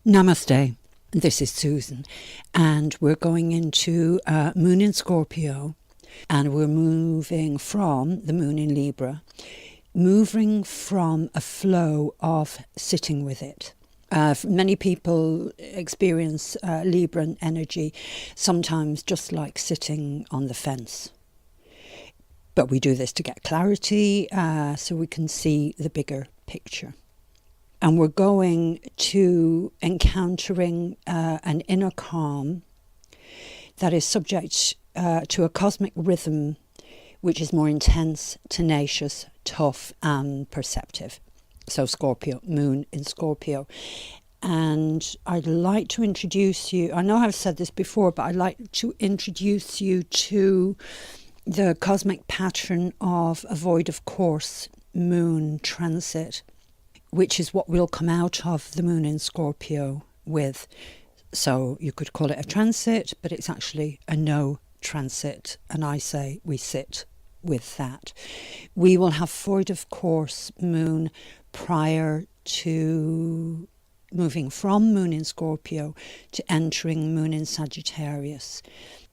Namaste, this is SuZen, and we're going into Moon in Scorpio, and we're moving from the Moon in Libra, moving from a flow of sitting with it. Many people experience Libran energy sometimes just like sitting on the fence. But we do this to get clarity so we can see the bigger picture. And we're going to encountering an inner calm that is subject to a cosmic rhythm which is more intense, tenacious, tough and perceptive. So Scorpio, Moon in Scorpio. And I'd like to introduce you, I know I've said this before, but I'd like to introduce you to the cosmic pattern of a void of course moon transit, which is what we'll come out of the Moon in Scorpio with. So you could call it a transit, but it's actually a no transit. And I say we sit with that. We will have void of course moon prior to moving from Moon in Scorpio to entering Moon in Sagittarius.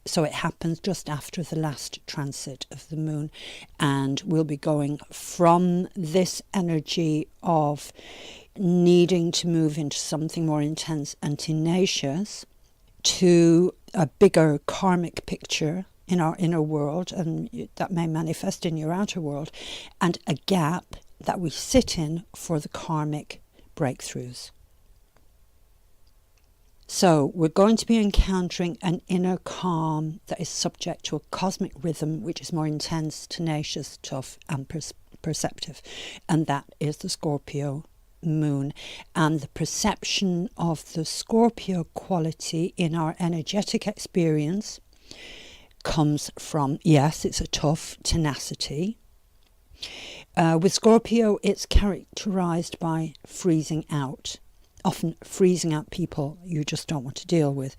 So it happens just after the last transit of the moon, and we'll be going from this energy of needing to move into something more intense and tenacious to a bigger karmic picture in our inner world, and that may manifest in your outer world, and a gap that we sit in for the karmic breakthroughs. So we're going to be encountering an inner calm that is subject to a cosmic rhythm which is more intense, tenacious, tough and perceptive. And that is the Scorpio moon. And the perception of the Scorpio quality in our energetic experience comes from, yes, it's a tough tenacity. With Scorpio, it's characterized by freezing out. Often freezing out people you just don't want to deal with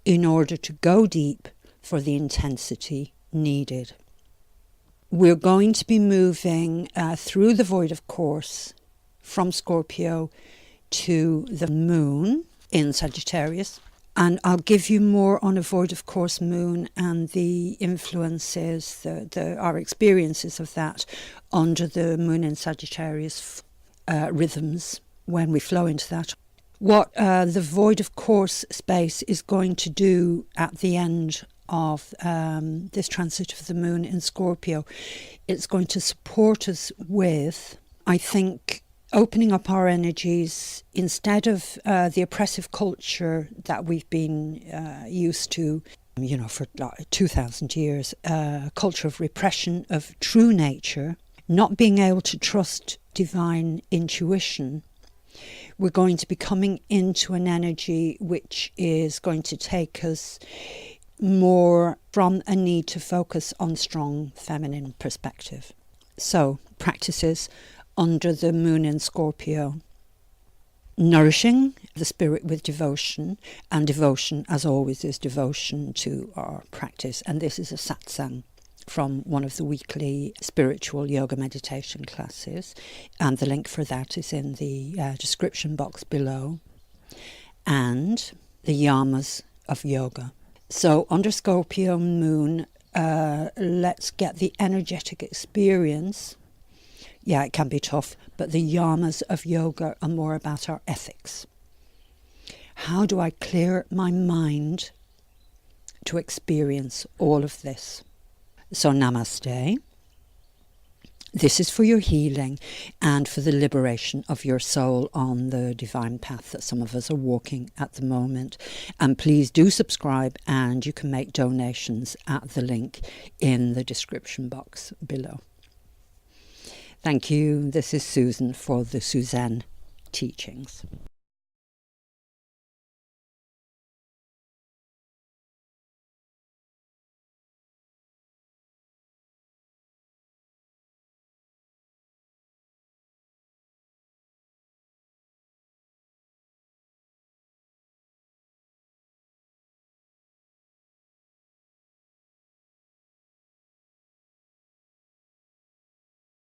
in order to go deep for the intensity needed. We're going to be moving through the void of course from Scorpio to the moon in Sagittarius, and I'll give you more on a void of course moon and the influences, our experiences of that under the moon in Sagittarius rhythms when we flow into that. What the void of course space is going to do at the end of this transit of the moon in Scorpio, it's going to support us with, I think, opening up our energies instead of the oppressive culture that we've been used to, for 2,000 years, a culture of repression of true nature, not being able to trust divine intuition. We're going to be coming into an energy which is going to take us more from a need to focus on strong feminine perspective. So, practices under the moon in Scorpio. Nourishing the spirit with devotion, and devotion, as always, is devotion to our practice. And this is a satsang from one of the weekly spiritual yoga meditation classes, and the link for that is in the description box below, and the Yamas of Yoga. So under Scorpio moon, let's get the energetic experience. Yeah, it can be tough, but the Yamas of Yoga are more about our ethics. How do I clear my mind to experience all of this? So Namaste. This is for your healing and for the liberation of your soul on the divine path that some of us are walking at the moment. And please do subscribe, and you can make donations at the link in the description box below. Thank you. This is SuZen for the SuZen teachings.